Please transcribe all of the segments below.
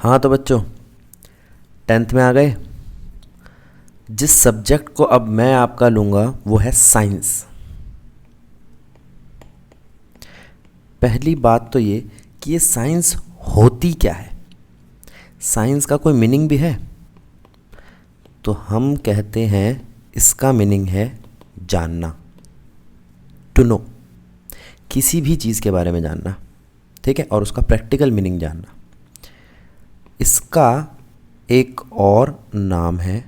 हाँ तो बच्चों, 10th में आ गए। जिस सब्जेक्ट को अब मैं आपका लूँगा वो है साइंस। पहली बात तो ये कि ये साइंस होती क्या है, साइंस का कोई मीनिंग भी है? तो हम कहते हैं इसका मीनिंग है जानना, टू नो, किसी भी चीज़ के बारे में जानना, ठीक है, और उसका प्रैक्टिकल मीनिंग जानना। इसका एक और नाम है,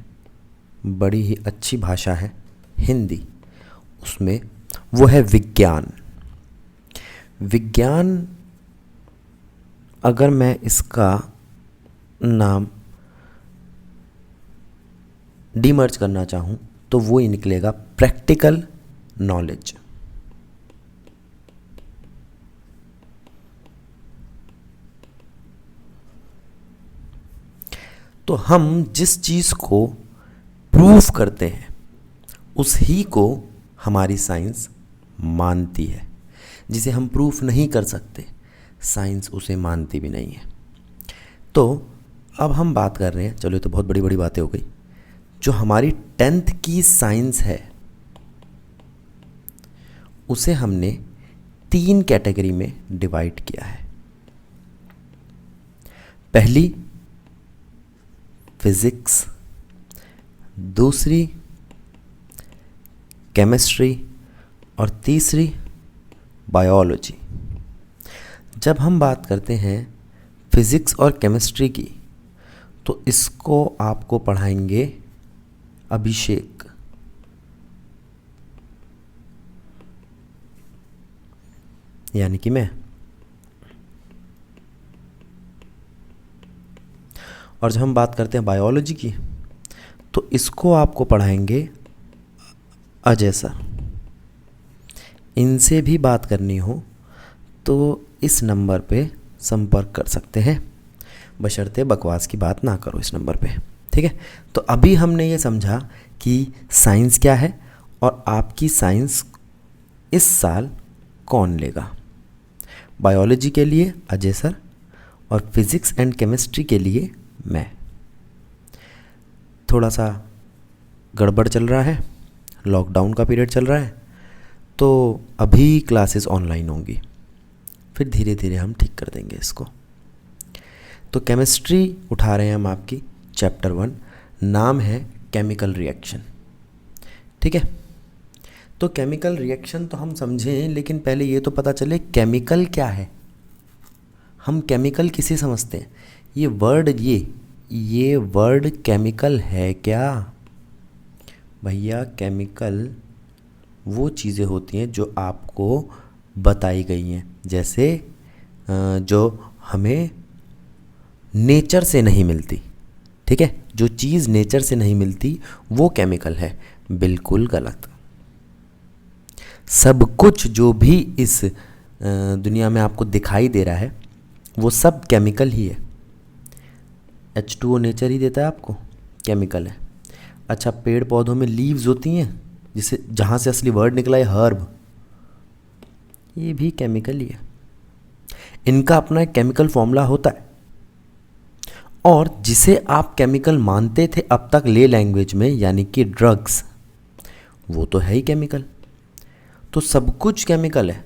बड़ी ही अच्छी भाषा है हिंदी, उसमें वो है विज्ञान। विज्ञान अगर मैं इसका नाम डीमर्ज करना चाहूँ तो वो ही निकलेगा प्रैक्टिकल नॉलेज। तो हम जिस चीज़ को प्रूफ करते हैं उस ही को हमारी साइंस मानती है। जिसे हम प्रूफ नहीं कर सकते, साइंस उसे मानती भी नहीं है। तो अब हम बात कर रहे हैं, चलो ये तो बहुत बड़ी बड़ी बातें हो गई। जो हमारी 10th की साइंस है उसे हमने 3 कैटेगरी में डिवाइड किया है। पहली फिजिक्स, दूसरी केमिस्ट्री और तीसरी बायोलॉजी। जब हम बात करते हैं फिज़िक्स और केमिस्ट्री की तो इसको आपको पढ़ाएंगे अभिषेक। यानी कि मैं। और जब हम बात करते हैं बायोलॉजी की तो इसको आपको पढ़ाएंगे अजय सर। इनसे भी बात करनी हो तो इस नंबर पे संपर्क कर सकते हैं, बशर्ते बकवास की बात ना करो इस नंबर पे, ठीक है। तो अभी हमने ये समझा कि साइंस क्या है और आपकी साइंस इस साल कौन लेगा। बायोलॉजी के लिए अजय सर और फिज़िक्स एंड केमिस्ट्री के लिए मैं। थोड़ा सा गड़बड़ चल रहा है, लॉकडाउन का पीरियड चल रहा है, तो अभी क्लासेस ऑनलाइन होंगी, फिर धीरे धीरे हम ठीक कर देंगे इसको। तो केमिस्ट्री उठा रहे हैं हम आपकी चैप्टर 1, नाम है केमिकल रिएक्शन, ठीक है। तो केमिकल रिएक्शन तो हम समझें, लेकिन पहले ये तो पता चले केमिकल क्या है। हम केमिकल किसे समझते हैं? ये वर्ड केमिकल है क्या? भैया केमिकल वो चीज़ें होती हैं जो आपको बताई गई हैं, जैसे जो हमें नेचर से नहीं मिलती, ठीक है। जो चीज़ नेचर से नहीं मिलती वो केमिकल है। बिल्कुल गलत। सब कुछ जो भी इस दुनिया में आपको दिखाई दे रहा है वो सब केमिकल ही है। H2O नेचर ही देता है आपको, केमिकल है। अच्छा, पेड़ पौधों में लीव्स होती हैं, जिसे जहाँ से असली वर्ड निकला है हर्ब, ये भी केमिकल ही है। इनका अपना एक केमिकल फॉर्मूला होता है, और जिसे आप केमिकल मानते थे अब तक ले लैंग्वेज में, यानी कि ड्रग्स, वो तो है ही केमिकल। तो सब कुछ केमिकल है,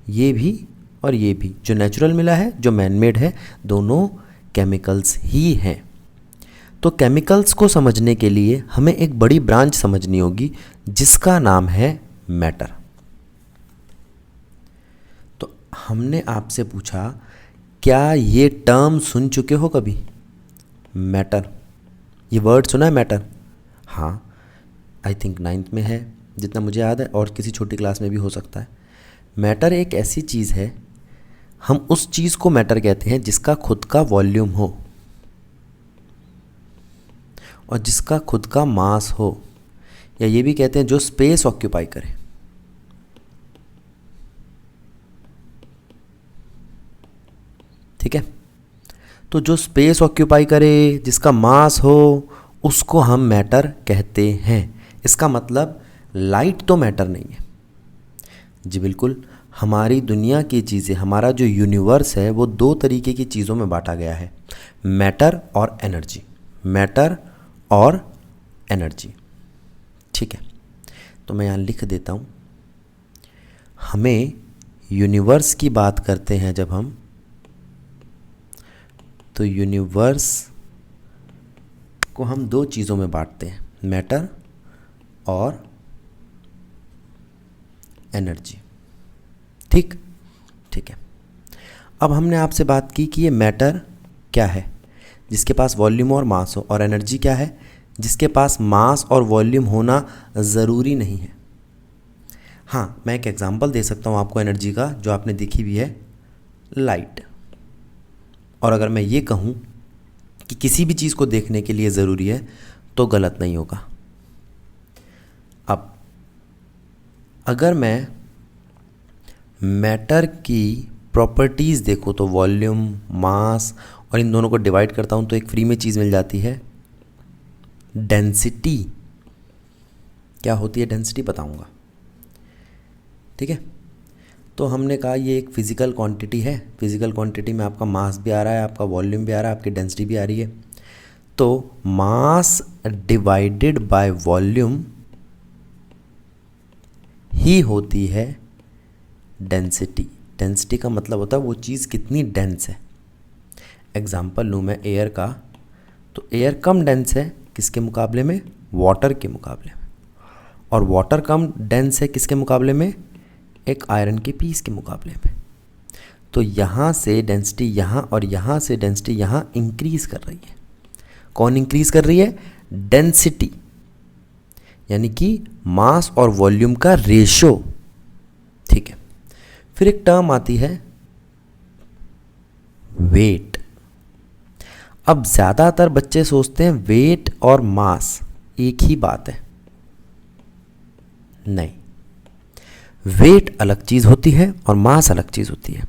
ये भी और ये भी। जो नेचुरल मिला है, जो मैनमेड है, दोनों केमिकल्स ही हैं। तो केमिकल्स को समझने के लिए हमें एक बड़ी ब्रांच समझनी होगी जिसका नाम है मैटर। तो हमने आपसे पूछा, क्या ये टर्म सुन चुके हो कभी? मैटर, ये वर्ड सुना है मैटर? हाँ, आई थिंक 9th में है जितना मुझे याद है, और किसी छोटी क्लास में भी हो सकता है। मैटर एक ऐसी चीज़ है, हम उस चीज़ को मैटर कहते हैं जिसका खुद का वॉल्यूम हो और जिसका खुद का मास हो, या ये भी कहते हैं जो स्पेस ऑक्यूपाई करे, ठीक है। तो जो स्पेस ऑक्यूपाई करे, जिसका मास हो, उसको हम मैटर कहते हैं। इसका मतलब लाइट तो मैटर नहीं है जी, बिल्कुल। हमारी दुनिया की चीज़ें, हमारा जो यूनिवर्स है वो दो तरीके की चीज़ों में बांटा गया है, मैटर और एनर्जी। मैटर और एनर्जी, ठीक है। तो मैं यहाँ लिख देता हूँ, हमें यूनिवर्स की बात करते हैं जब हम, तो यूनिवर्स को हम दो चीज़ों में बांटते हैं, मैटर और एनर्जी। ठीक ठीक है। अब हमने आपसे बात की कि ये मैटर क्या है, जिसके पास वॉल्यूम और मास हो, और एनर्जी क्या है, जिसके पास मास और वॉल्यूम होना ज़रूरी नहीं है। हाँ, मैं एक एग्जांपल दे सकता हूँ आपको एनर्जी का, जो आपने देखी भी है, लाइट। और अगर मैं ये कहूँ कि किसी भी चीज़ को देखने के लिए ज़रूरी है तो गलत नहीं होगा। अब अगर मैं मैटर की प्रॉपर्टीज़ देखो तो वॉल्यूम, मास और इन दोनों को डिवाइड करता हूँ तो एक फ्री में चीज़ मिल जाती है, डेंसिटी। क्या होती है डेंसिटी बताऊँगा, ठीक है। तो हमने कहा ये एक फिज़िकल क्वांटिटी है, फिज़िकल क्वांटिटी में आपका मास भी आ रहा है, आपका वॉल्यूम भी आ रहा है, आपकी डेंसिटी भी आ रही है। तो मास डिवाइडेड बाय वॉल्यूम ही होती है डेंसिटी। डेंसिटी का मतलब होता है वो चीज़ कितनी डेंस है। एग्जाम्पल लूँ मैं एयर का, तो एयर कम डेंस है किसके मुकाबले में, वाटर के मुकाबले में। और वाटर कम डेंस है किसके मुकाबले में, एक आयरन के पीस के मुकाबले में। तो यहाँ से डेंसिटी यहाँ और यहाँ से डेंसिटी यहाँ इंक्रीज़ कर रही है। कौन इंक्रीज़ कर रही है, डेंसिटी, यानी कि मास और वॉल्यूम का रेशो, ठीक है। फिर एक टर्म आती है वेट। अब ज़्यादातर बच्चे सोचते हैं वेट और मास एक ही बात है। नहीं, वेट अलग चीज़ होती है और मास अलग चीज़ होती है।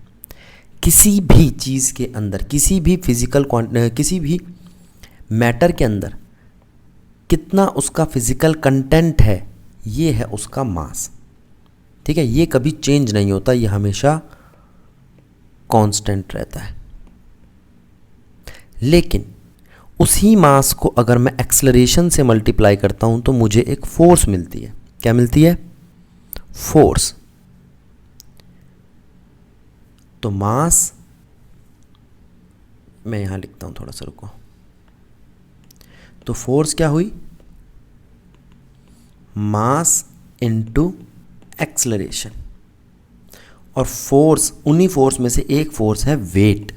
किसी भी चीज़ के अंदर, किसी भी किसी भी मैटर के अंदर कितना उसका फिजिकल कंटेंट है, ये है उसका मास, ठीक है। ये कभी चेंज नहीं होता, ये हमेशा कांस्टेंट रहता है। लेकिन उसी मास को अगर मैं एक्सेलरेशन से मल्टीप्लाई करता हूं तो मुझे एक फोर्स मिलती है। क्या मिलती है, फोर्स। तो मास, मैं यहां लिखता हूं, थोड़ा सा रुको। तो फोर्स क्या हुई, मास इनटू एक्सेलरेशन। और फोर्स, उन्हीं फोर्स में से एक फोर्स है वेट।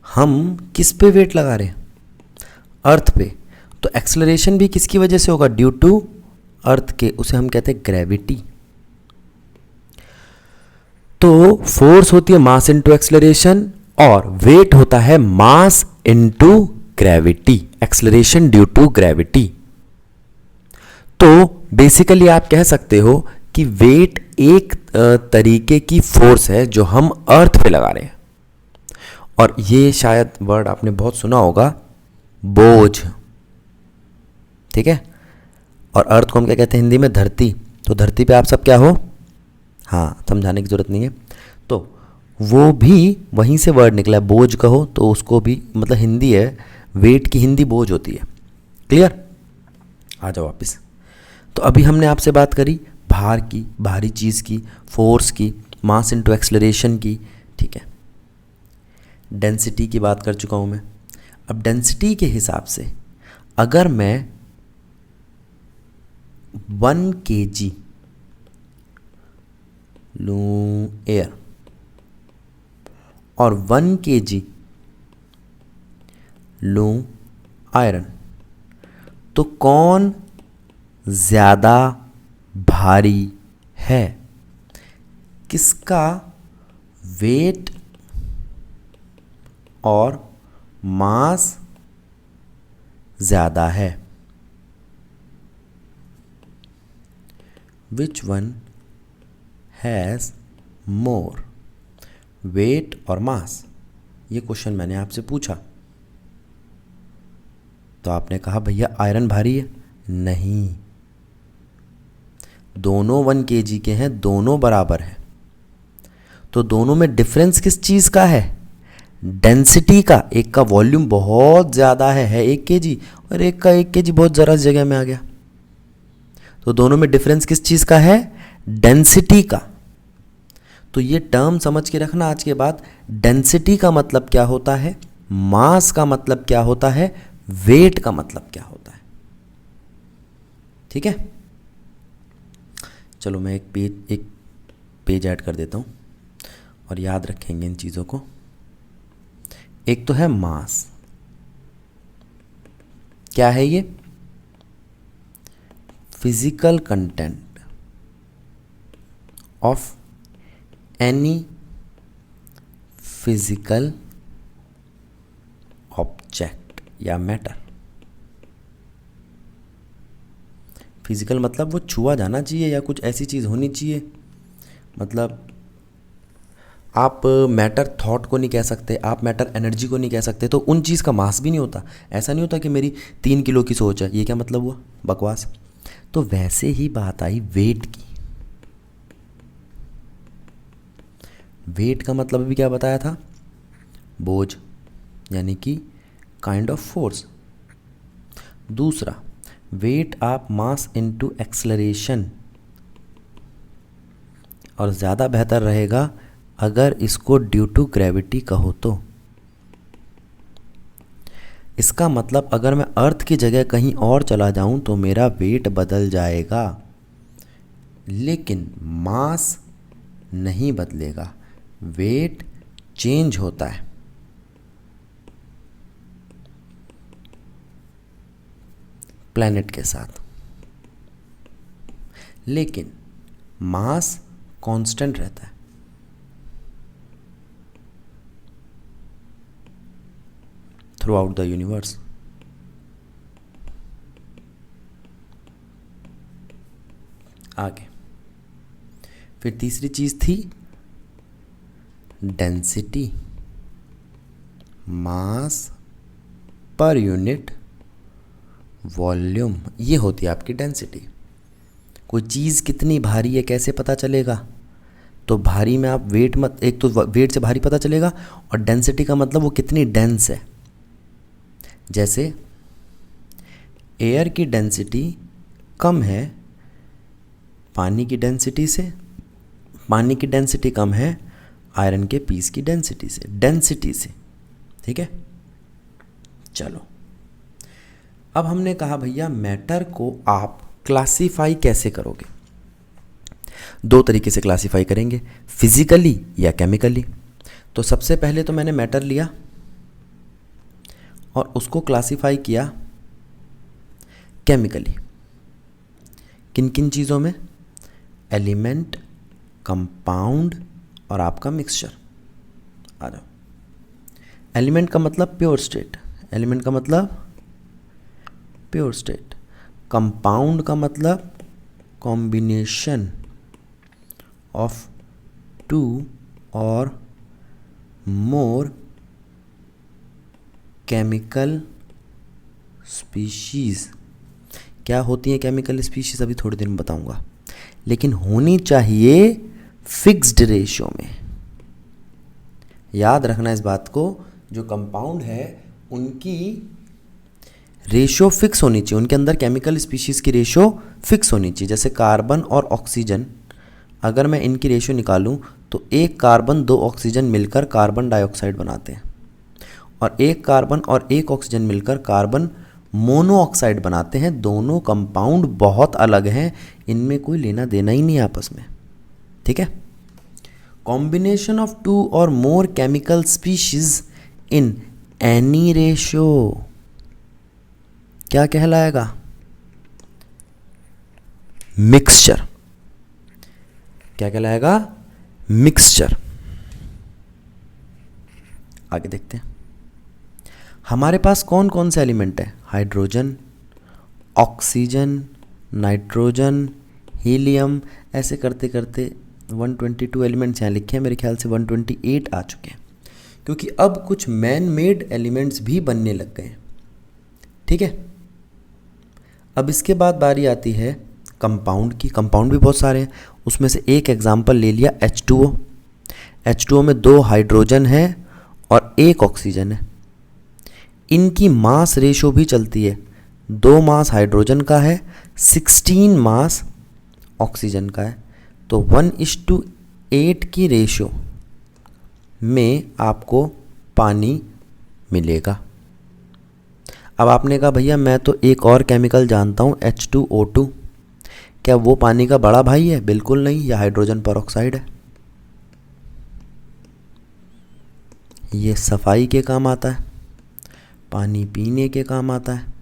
हम किस पे वेट लगा रहे हैं, अर्थ पे। तो एक्सेलरेशन भी किसकी वजह से होगा, ड्यू टू अर्थ के, उसे हम कहते हैं ग्रेविटी। तो फोर्स होती है मास इनटू एक्सेलरेशन और वेट होता है mass into gravity, acceleration due to gravity. तो बेसिकली आप कह सकते हो कि वेट एक तरीके की फोर्स है जो हम अर्थ पे लगा रहे हैं। और ये शायद वर्ड आपने बहुत सुना होगा, बोझ, ठीक है। और अर्थ को हम क्या कहते हैं हिंदी में, धरती। तो धरती पे आप सब क्या हो, हाँ, समझाने की ज़रूरत नहीं है। तो वो भी वहीं से वर्ड निकला है, बोझ कहो तो उसको भी, मतलब हिंदी है, वेट की हिंदी बोझ होती है। क्लियर, आ जाओ वापस। तो अभी हमने आपसे बात करी भार की, भारी चीज़ की, फोर्स की, मास इनटू एक्सेलरेशन की, ठीक है। डेंसिटी की बात कर चुका हूँ मैं। अब डेंसिटी के हिसाब से अगर मैं 1 kg लूँ एयर और 1 kg लूँ आयरन, तो कौन ज़्यादा भारी है, किसका वेट और मास ज़्यादा है, which one has more weight और मास। ये क्वेश्चन मैंने आपसे पूछा तो आपने कहा भैया आयरन भारी है। नहीं, दोनों 1 kg के हैं, दोनों बराबर हैं, तो दोनों में डिफरेंस किस चीज़ का है? डेंसिटी का। एक का वॉल्यूम बहुत ज़्यादा है 1 kg, और एक का 1 kg बहुत ज़रा सी जगह में आ गया। तो दोनों में डिफरेंस किस चीज़ का है? डेंसिटी का। तो ये टर्म समझ के रखना आज के बाद। डेंसिटी का मतलब क्या होता है, मास का मतलब क्या होता है, वेट का मतलब क्या होता है। ठीक है, चलो मैं एक पेज ऐड कर देता हूँ और याद रखेंगे इन चीज़ों को। एक तो है मास, क्या है ये? Physical content of any physical object या मैटर। फिजिकल मतलब वो छुआ जाना चाहिए या कुछ ऐसी चीज़ होनी चाहिए। मतलब आप मैटर थॉट को नहीं कह सकते, आप मैटर एनर्जी को नहीं कह सकते, तो उन चीज़ का मास भी नहीं होता। ऐसा नहीं होता कि मेरी 3 किलो की सोच है, ये क्या मतलब हुआ? बकवास। तो वैसे ही बात आई वेट की। वेट का मतलब भी क्या बताया था? बोझ, यानी कि काइंड ऑफ फोर्स। दूसरा, वेट आप मास इनटू एक्सेलरेशन, और ज़्यादा बेहतर रहेगा अगर इसको ड्यू टू ग्रेविटी कहो तो। इसका मतलब अगर मैं अर्थ की जगह कहीं और चला जाऊं तो मेरा वेट बदल जाएगा, लेकिन मास नहीं बदलेगा। वेट चेंज होता है। प्लैनेट के साथ, लेकिन मास कांस्टेंट रहता है। Through out the universe. आगे फिर तीसरी चीज थी डेंसिटी, मास पर यूनिट वॉल्यूम। ये होती है आपकी डेंसिटी। कोई चीज़ कितनी भारी है कैसे पता चलेगा? तो भारी में आप वेट मत, एक तो वेट से भारी पता चलेगा, और डेंसिटी का मतलब वो कितनी डेंस है। जैसे एयर की डेंसिटी कम है पानी की डेंसिटी से, पानी की डेंसिटी कम है आयरन के पीस की डेंसिटी से। ठीक है, चलो अब हमने कहा भैया मैटर को आप क्लासीफाई कैसे करोगे? 2 तरीके से क्लासीफाई करेंगे, फिजिकली या केमिकली। तो सबसे पहले तो मैंने मैटर लिया और उसको क्लासीफाई किया केमिकली। किन किन चीज़ों में? एलिमेंट, कंपाउंड और आपका मिक्सचर। आ जाओ। एलिमेंट का मतलब प्योर स्टेट, एलिमेंट का मतलब प्योर स्टेट। कंपाउंड का मतलब कॉम्बिनेशन ऑफ 2 और मोर केमिकल स्पीशीज़। क्या होती हैं केमिकल स्पीशीज़ अभी थोड़ी देर में बताऊंगा, लेकिन होनी चाहिए फिक्स्ड रेशियो में। याद रखना इस बात को, जो कंपाउंड है उनकी रेशियो फिक्स होनी चाहिए, उनके अंदर केमिकल स्पीशीज़ की रेशियो फिक्स होनी चाहिए। जैसे कार्बन और ऑक्सीजन, अगर मैं इनकी रेशियो निकालूं तो 1 कार्बन 2 ऑक्सीजन मिलकर कार्बन डाइऑक्साइड बनाते हैं, और 1 कार्बन और 1 ऑक्सीजन मिलकर कार्बन मोनोऑक्साइड बनाते हैं। दोनों कंपाउंड बहुत अलग हैं, इनमें कोई लेना देना ही नहीं है आपस में। ठीक है, कॉम्बिनेशन ऑफ 2 और more chemical species in any ratio क्या कहलाएगा? मिक्सचर। क्या कहलाएगा? मिक्सचर। आगे देखते हैं हमारे पास कौन कौन से एलिमेंट है। Hydrogen, oxygen, nitrogen, helium. ऐसे करते करते 122 एलिमेंट्स यहाँ लिखे हैं, मेरे ख्याल से 128 आ चुके हैं, क्योंकि अब कुछ मैन मेड एलिमेंट्स भी बनने लग गए हैं। ठीक है, अब इसके बाद बारी आती है कंपाउंड की, कंपाउंड भी बहुत सारे हैं, उसमें से एक एग्जाम्पल ले लिया H2O। H2O में 2 हाइड्रोजन है और 1 ऑक्सीजन है। इनकी मास रेशो भी चलती है, 2 मास हाइड्रोजन का है, 16 मास ऑक्सीजन का है। तो 1:8 की रेशो में आपको पानी मिलेगा। अब आपने कहा भैया मैं तो एक और केमिकल जानता हूँ H2O2, क्या वो पानी का बड़ा भाई है? बिल्कुल नहीं, यह हाइड्रोजन परऑक्साइड है। ये सफाई के काम आता है, पानी पीने के काम आता है।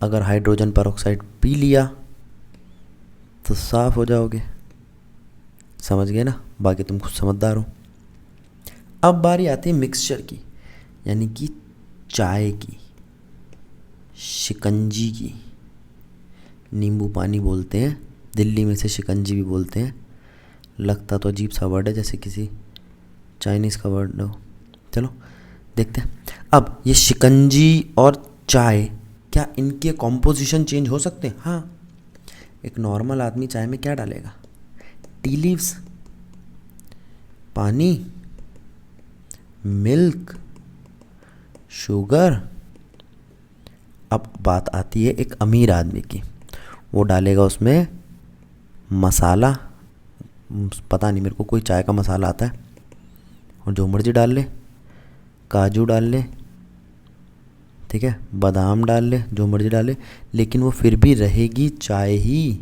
अगर हाइड्रोजन परऑक्साइड पी लिया तो साफ हो जाओगे। समझ गए ना? बाकी तुम खुद समझदार हो। अब बारी आती है मिक्सचर की, यानी कि चाय की, शिकंजी की। नींबू पानी बोलते हैं, दिल्ली में से शिकंजी भी बोलते हैं। लगता तो अजीब सा वर्ड है, जैसे किसी चाइनीज़ का वर्ड हो। चलो देखते हैं। अब ये शिकंजी और चाय, क्या इनके कॉम्पोजिशन चेंज हो सकते हैं? हाँ। एक नॉर्मल आदमी चाय में क्या डालेगा? टी लीव्स, पानी, मिल्क, शुगर। अब बात आती है एक अमीर आदमी की, वो डालेगा उसमें मसाला, पता नहीं मेरे को, कोई चाय का मसाला आता है, और जो मर्जी डाल ले, काजू डाल ले, ठीक है, बादाम डाल ले, जो मर्जी डाले, लेकिन वो फिर भी रहेगी चाय ही।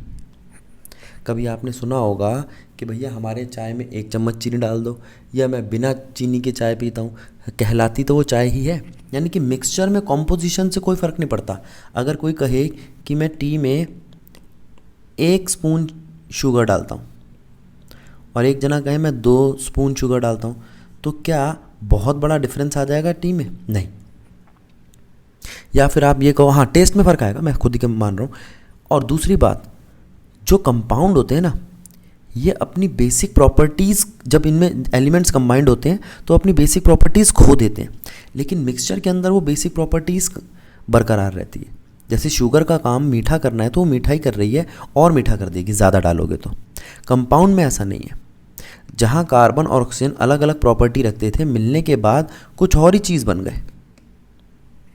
कभी आपने सुना होगा कि भैया हमारे चाय में 1 चम्मच चीनी डाल दो, या मैं बिना चीनी के चाय पीता हूँ, कहलाती तो वो चाय ही है। यानी कि मिक्सचर में कॉम्पोजिशन से कोई फ़र्क नहीं पड़ता। अगर कोई कहे कि मैं टी में 1 स्पून शुगर डालता हूँ और एक जना कहे मैं 2 स्पून शुगर डालता हूँ, तो क्या बहुत बड़ा डिफरेंस आ जाएगा टी में? नहीं। या फिर आप ये कहो हाँ टेस्ट में फ़र्क आएगा, मैं खुद ही मान रहा हूँ। और दूसरी बात, जो कंपाउंड होते हैं ना, ये अपनी बेसिक प्रॉपर्टीज़, जब इनमें एलिमेंट्स कंबाइंड होते हैं तो अपनी बेसिक प्रॉपर्टीज़ खो देते हैं, लेकिन मिक्सचर के अंदर वो बेसिक प्रॉपर्टीज़ बरकरार रहती है। जैसे शुगर का काम मीठा करना है तो वो मीठा ही कर रही है, और मीठा कर देगी ज़्यादा डालोगे तो। कंपाउंड में ऐसा नहीं है, जहाँ कार्बन और ऑक्सीजन अलग अलग प्रॉपर्टी रखते थे, मिलने के बाद कुछ और ही चीज़ बन गए।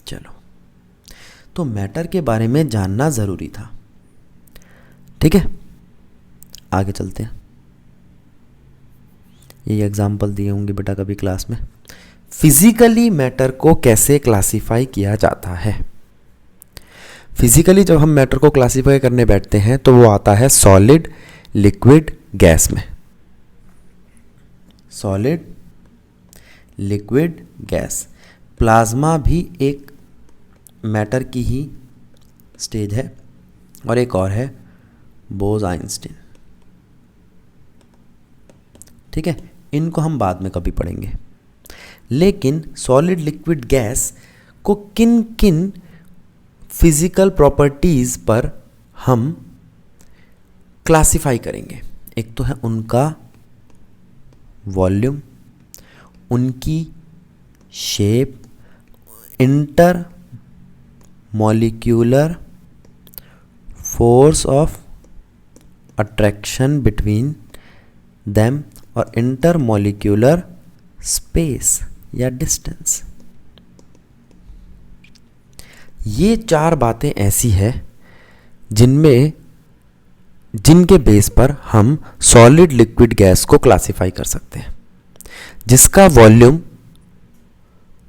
चलो, तो मैटर के बारे में जानना ज़रूरी था। ठीक है, आगे चलते हैं। ये एग्जाम्पल दिए होंगे बेटा कभी क्लास में। फिजिकली मैटर को कैसे क्लासिफाई किया जाता है? फिजिकली जब हम मैटर को क्लासिफाई करने बैठते हैं तो वो आता है सॉलिड, लिक्विड, गैस में। Solid, liquid, gas. प्लाज्मा भी एक मैटर की ही स्टेज है, और एक और है बोस-आइंस्टीन। ठीक है, इनको हम बाद में कभी पढ़ेंगे। लेकिन सॉलिड, लिक्विड, गैस को किन किन फिजिकल प्रॉपर्टीज़ पर हम क्लासिफाई करेंगे? एक तो है उनका वॉल्यूम, उनकी shape, inter molecular force of attraction between them, और इंटर मॉलिक्यूलर स्पेस या डिस्टेंस। ये 4 बातें ऐसी है जिनके बेस पर हम सॉलिड, लिक्विड, गैस को क्लासिफाई कर सकते हैं। जिसका वॉल्यूम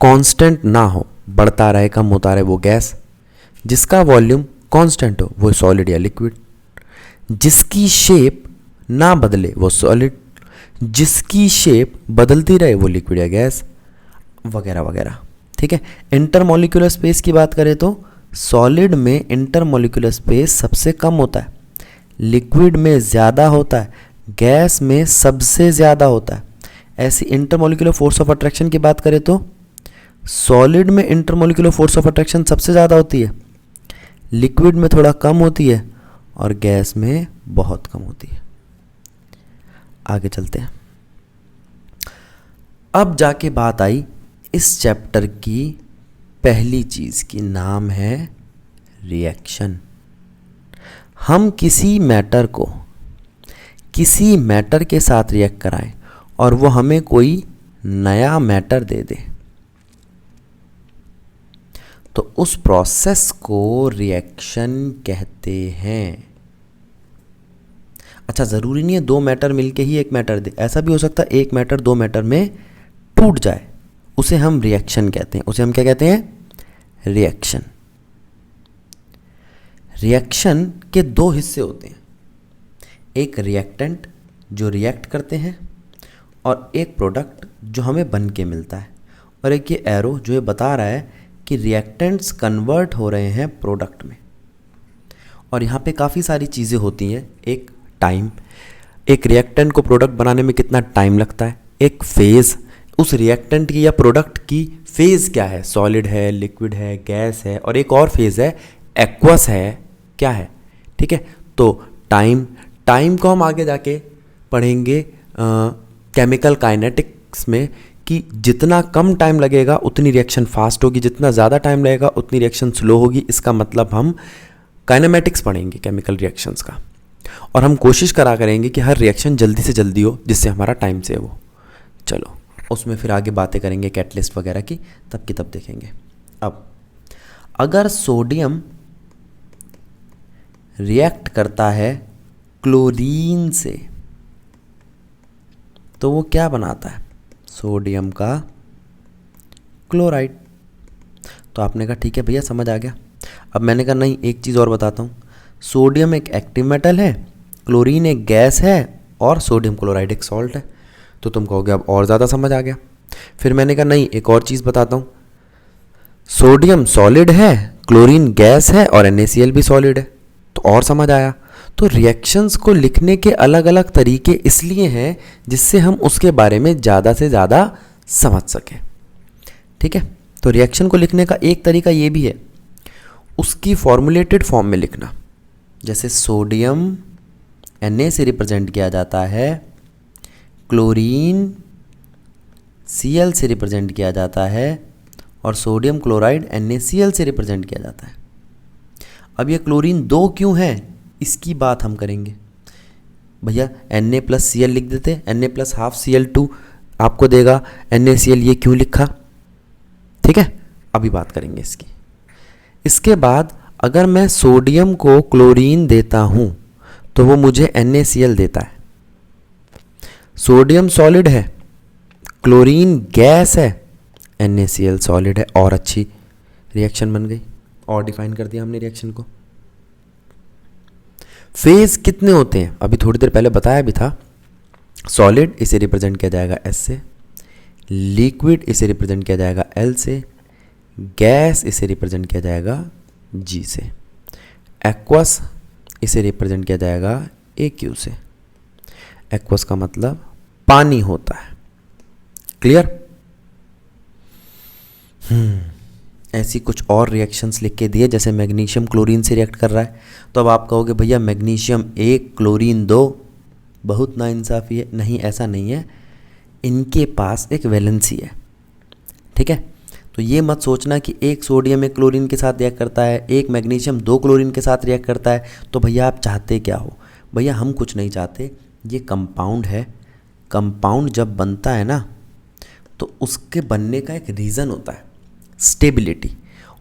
कांस्टेंट ना हो, बढ़ता रहे कम होता रहे, वो गैस। जिसका वॉल्यूम कांस्टेंट हो, वो सॉलिड या लिक्विड। जिसकी शेप ना बदले, वो सॉलिड। जिसकी शेप बदलती रहे, वो लिक्विड या गैस, वगैरह वगैरह। ठीक है, इंटरमॉलिक्यूलर स्पेस की बात करें तो सॉलिड में इंटरमॉलिक्यूलर स्पेस सबसे कम होता है, लिक्विड में ज़्यादा होता है, गैस में सबसे ज़्यादा होता है। ऐसी इंटरमॉलिक्यूलर फोर्स ऑफ अट्रैक्शन की बात करें तो सॉलिड में इंटरमॉलिक्यूलर फोर्स ऑफ अट्रैक्शन सबसे ज़्यादा होती है, लिक्विड में थोड़ा कम होती है, और गैस में बहुत कम होती है। आगे चलते हैं। अब जाके बात आई इस चैप्टर की पहली चीज़ की, नाम है रिएक्शन। हम किसी मैटर को किसी मैटर के साथ रिएक्ट कराएं और वो हमें कोई नया मैटर दे दे, तो उस प्रोसेस को रिएक्शन कहते हैं। अच्छा, ज़रूरी नहीं है दो मैटर मिलके ही एक मैटर दे, ऐसा भी हो सकता है एक मैटर दो मैटर में टूट जाए, उसे हम रिएक्शन कहते हैं। उसे हम क्या कहते हैं? रिएक्शन। रिएक्शन के दो हिस्से होते हैं, एक रिएक्टेंट जो रिएक्ट करते हैं और एक प्रोडक्ट जो हमें बन के मिलता है, और एक ये एरो जो ये बता रहा है कि रिएक्टेंट्स कन्वर्ट हो रहे हैं प्रोडक्ट में। और यहाँ पे काफ़ी सारी चीज़ें होती हैं, एक टाइम, एक रिएक्टेंट को प्रोडक्ट बनाने में कितना टाइम लगता है, एक फेज़, उस रिएक्टेंट की या प्रोडक्ट की फेज़ क्या है, सॉलिड है, लिक्विड है, गैस है, और एक और फेज़ है एक्वस है, क्या है, ठीक है। तो टाइम को हम आगे जाके पढ़ेंगे केमिकल काइनेटिक्स में कि जितना कम टाइम लगेगा उतनी रिएक्शन फास्ट होगी, जितना ज़्यादा टाइम लगेगा उतनी रिएक्शन स्लो होगी। इसका मतलब हम काइनेमेटिक्स पढ़ेंगे केमिकल रिएक्शंस का, और हम कोशिश करा करेंगे कि हर रिएक्शन जल्दी से जल्दी हो जिससे हमारा टाइम सेव हो। चलो, उसमें फिर आगे बातें करेंगे कैटलिस्ट वगैरह की, तब देखेंगे। अब अगर सोडियम रिएक्ट करता है क्लोरीन से तो वो क्या बनाता है? सोडियम का क्लोराइड। तो आपने कहा ठीक है भैया, समझ आ गया। अब मैंने कहा नहीं, एक चीज़ और बताता हूँ। सोडियम एक एक्टिव मेटल है, क्लोरीन एक गैस है, और सोडियम क्लोराइड एक सॉल्ट है। तो तुम कहोगे अब और ज़्यादा समझ आ गया। फिर मैंने कहा नहीं, एक और चीज़ बताता हूँ। सोडियम सॉलिड है, क्लोरीन गैस है, और NaCl भी सॉलिड है, तो और समझ आया। तो रिएक्शंस को लिखने के अलग अलग तरीके इसलिए हैं जिससे हम उसके बारे में ज़्यादा से ज़्यादा समझ सकें, ठीक है। तो रिएक्शन को लिखने का एक तरीका ये भी है, उसकी फॉर्मुलेटेड फॉर्म में लिखना। जैसे सोडियम Na से रिप्रेजेंट किया जाता है, क्लोरीन Cl से रिप्रेजेंट किया जाता है, और सोडियम क्लोराइड NaCl से रिप्रेजेंट किया जाता है। अब ये क्लोरीन दो क्यों है, इसकी बात हम करेंगे। भैया Na+Cl लिख देते, Na+12Cl2 आपको देगा, NaCl ये क्यों लिखा, ठीक है, अभी बात करेंगे इसकी। इसके बाद अगर मैं सोडियम को क्लोरीन देता हूँ तो वो मुझे NaCl देता है। सोडियम सॉलिड है, क्लोरीन गैस है, NaCl सॉलिड है, और अच्छी रिएक्शन बन गई, और डिफाइन कर दिया हमने रिएक्शन को। फेज कितने होते हैं अभी थोड़ी देर पहले बताया भी था। सॉलिड इसे रिप्रेजेंट किया जाएगा S से, लिक्विड इसे रिप्रेजेंट किया जाएगा L से, गैस इसे रिप्रेजेंट किया जाएगा G से, एक्वस इसे रिप्रेजेंट किया जाएगा AQ से। एक्वस का मतलब पानी होता है, क्लियर। ऐसी कुछ और रिएक्शंस लिख के दिए, जैसे मैग्नीशियम क्लोरीन से रिएक्ट कर रहा है, तो अब आप कहोगे भैया मैग्नीशियम 1 क्लोरीन 2, बहुत नाइंसाफ़ी है। नहीं, ऐसा नहीं है, इनके पास एक वैलेंसी है, ठीक है। तो ये मत सोचना कि एक सोडियम एक क्लोरीन के साथ रिएक्ट करता है, एक मैग्नीशियम 2 क्लोरीन के साथ रिएक्ट करता है, तो भैया आप चाहते क्या हो। भैया हम कुछ नहीं चाहते, ये कंपाउंड है। कंपाउंड जब बनता है ना, तो उसके बनने का एक रीज़न होता है, स्टेबिलिटी।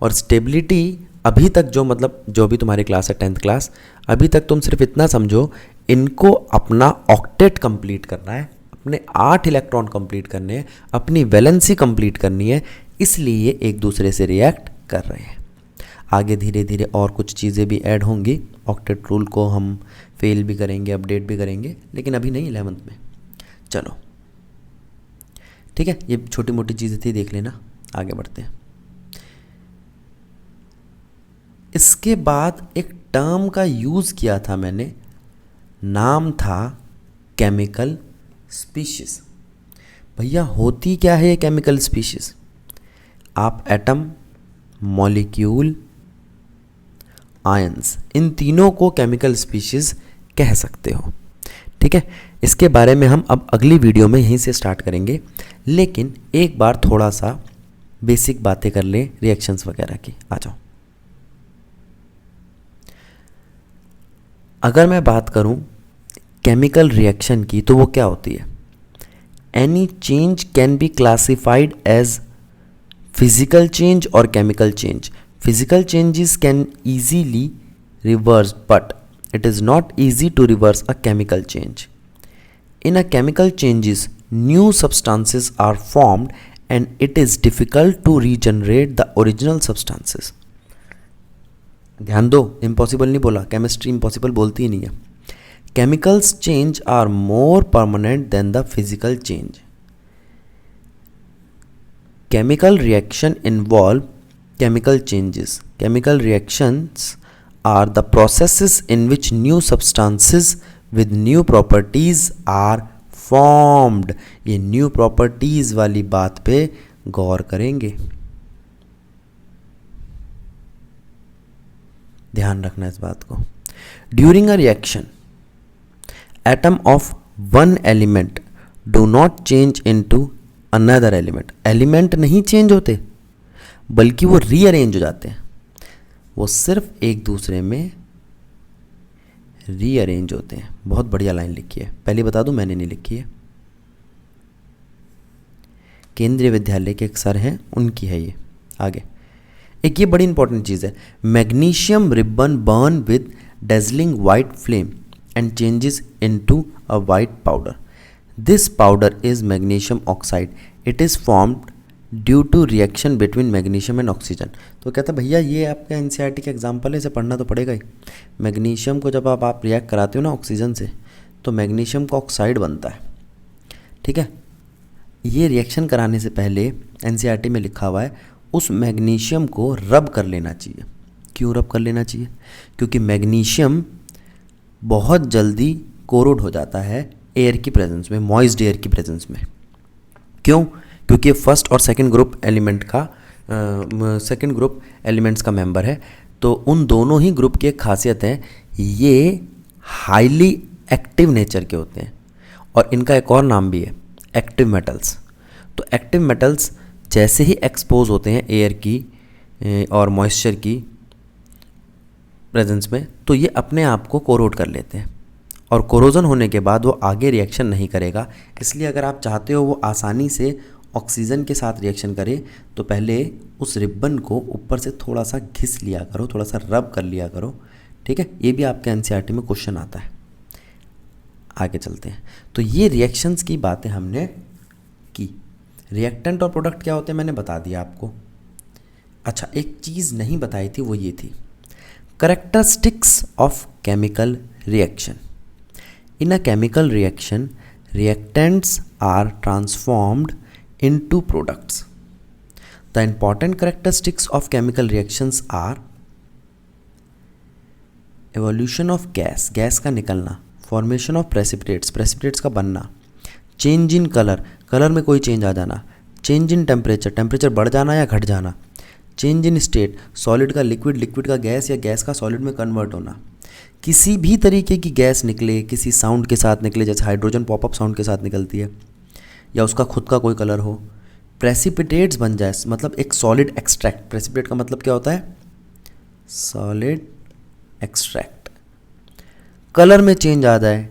और स्टेबिलिटी अभी तक जो भी तुम्हारी क्लास है 10th क्लास, अभी तक तुम सिर्फ इतना समझो, इनको अपना ऑक्टेट कंप्लीट करना है, अपने 8 इलेक्ट्रॉन कंप्लीट करने हैं, अपनी वैलेंसी कंप्लीट करनी है, इसलिए एक दूसरे से रिएक्ट कर रहे हैं। आगे धीरे धीरे और कुछ चीज़ें भी ऐड होंगी, ऑक्टेट रूल को हम फेल भी करेंगे, अपडेट भी करेंगे, लेकिन अभी नहीं, 11th में। चलो ठीक है, ये छोटी मोटी चीज़ें थी, देख लेना। आगे बढ़ते हैं। इसके बाद एक टर्म का यूज़ किया था मैंने, नाम था केमिकल स्पीशीज़। भैया होती क्या है ये केमिकल स्पीशीज़? आप एटम, मॉलिक्यूल, आयंस, इन तीनों को केमिकल स्पीशीज़ कह सकते हो, ठीक है। इसके बारे में हम अब अगली वीडियो में यहीं से स्टार्ट करेंगे, लेकिन एक बार थोड़ा सा बेसिक बातें कर लें रिएक्शंस वगैरह की। आ जाओ। अगर मैं बात करूं केमिकल रिएक्शन की तो वो क्या होती है? Any change can be classified as physical change और chemical change. Physical changes can easily reversed, but it is not easy to reverse a chemical change. In a chemical changes, new substances are formed and it is difficult to regenerate the original substances. ध्यान दो, impossible नहीं बोला, chemistry impossible बोलती ही नहीं है. Chemicals change are more permanent than the physical change. Chemical reaction involve chemical changes. Chemical reactions are the processes in which new substances with new properties are formed. ये new properties वाली बात पे गौर करेंगे, ध्यान रखना इस बात को. During a reaction, atom of one element do not change into another element. Element नहीं चेंज होते बल्कि वो रीअरेंज हो जाते हैं. वो सिर्फ एक दूसरे में रीअरेंज होते हैं. बहुत बढ़िया लाइन लिखी है, पहले बता दूं मैंने नहीं लिखी है, केंद्रीय विद्यालय के एक सर हैं उनकी है ये. आगे एक ये बड़ी इंपॉर्टेंट चीज़ है. Magnesium ribbon burn with dazzling white flame and changes into a white powder. This powder is magnesium oxide. It is formed due to reaction between magnesium and oxygen. तो कहता है भैया ये आपका एनसीईआरटी का एग्जाम्पल है, इसे पढ़ना तो पड़ेगा ही. मैग्नीशियम को जब आप रिएक्ट कराते हो ना ऑक्सीजन से तो मैग्नीशियम का ऑक्साइड बनता है. ठीक है, ये रिएक्शन कराने से पहले एनसीईआरटी में लिखा हुआ है उस मैग्नीशियम को रब कर लेना चाहिए. क्यों रब कर लेना चाहिए? क्योंकि मैग्नीशियम बहुत जल्दी कोरोड हो जाता है एयर की प्रेजेंस में, मॉइस्ड एयर की प्रेजेंस में. क्यों? क्योंकि फर्स्ट और सेकंड ग्रुप एलिमेंट का सेकंड ग्रुप एलिमेंट्स का मेंबर है. तो उन दोनों ही ग्रुप की एक खासियत है, ये हाईली एक्टिव नेचर के होते हैं और इनका एक और नाम भी है एक्टिव मेटल्स. तो एक्टिव मेटल्स जैसे ही एक्सपोज होते हैं एयर की और मॉइस्चर की प्रेजेंस में तो ये अपने आप को कोरोड कर लेते हैं और कोरोजन होने के बाद वो आगे रिएक्शन नहीं करेगा. इसलिए अगर आप चाहते हो वो आसानी से ऑक्सीजन के साथ रिएक्शन करे तो पहले उस रिबन को ऊपर से थोड़ा सा घिस लिया करो, थोड़ा सा रब कर लिया करो. ठीक है, ये भी आपके एनसीईआरटी में क्वेश्चन आता है. आगे चलते हैं. तो ये रिएक्शंस की बातें हमने की. रिएक्टेंट और प्रोडक्ट क्या होते हैं मैंने बता दिया आपको. अच्छा, एक चीज़ नहीं बताई थी, वो ये थी characteristics of chemical reaction. In a chemical reaction, reactants are transformed into products. The important characteristics of chemical reactions are evolution of gas, gas का निकलना, formation of precipitates, precipitates का बनना, change in color, कलर में कोई change आ जाना, change in temperature, temperature बढ़ जाना या घट जाना, चेंज इन स्टेट, सॉलिड का लिक्विड, लिक्विड का गैस या गैस का सॉलिड में कन्वर्ट होना. किसी भी तरीके की गैस निकले, किसी साउंड के साथ निकले, जैसे हाइड्रोजन पॉपअप साउंड के साथ निकलती है, या उसका खुद का कोई कलर हो. प्रेसिपिटेट्स बन जाए, मतलब एक सॉलिड एक्सट्रैक्ट. प्रेसिपिटेट का मतलब क्या होता है? Solid extract. कलर में चेंज आ जाए.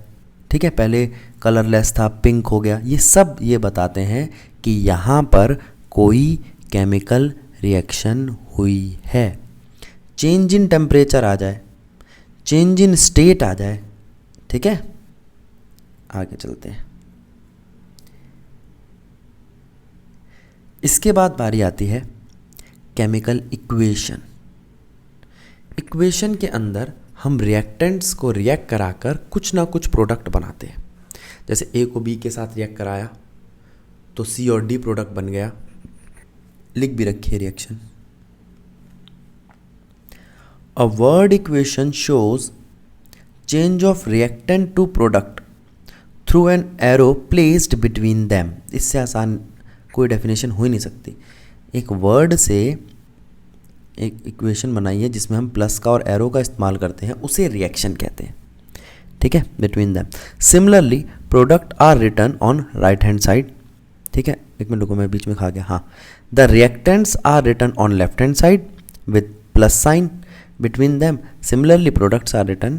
ठीक है, पहले कलरलेस था, पिंक हो गया. ये सब ये बताते हैं कि यहाँ पर कोई केमिकल रिएक्शन हुई है. चेंज इन टेम्परेचर आ जाए, चेंज इन स्टेट आ जाए. ठीक है, आगे चलते हैं. इसके बाद बारी आती है केमिकल इक्वेशन. इक्वेशन के अंदर हम रिएक्टेंट्स को रिएक्ट कराकर कुछ ना कुछ प्रोडक्ट बनाते हैं. जैसे ए को बी के साथ रिएक्ट कराया तो सी और डी प्रोडक्ट बन गया. लिख भी रखिए reaction. A word equation shows change of reactant to product through an arrow placed between them. इससे आसान कोई डेफिनेशन हो ही नहीं सकती. एक वर्ड से एक इक्वेशन बनाइए जिसमें हम प्लस का और एरो का इस्तेमाल करते हैं, उसे रिएक्शन कहते हैं. ठीक है, between them. Similarly product are written on right hand side. ठीक है, एक मिनट रुको, मैं बीच में खा गया. हाँ, the reactants are written on left hand side with plus sign between them. Similarly products are written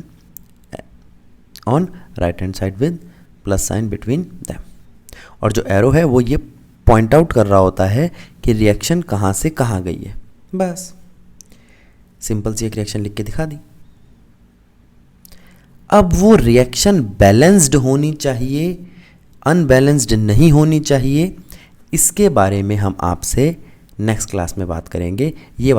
on right hand side with plus sign between them. और जो एरो है वो ये पॉइंट आउट कर रहा होता है कि रिएक्शन कहाँ से कहाँ गई है। बस सिंपल सी एक रिएक्शन लिख के दिखा दी। अब वो रिएक्शन बैलेंस्ड होनी चाहिए, अनबैलेंस्ड नहीं होनी चाहिए, इसके बारे में हम आपसे नेक्स्ट क्लास में बात करेंगे। ये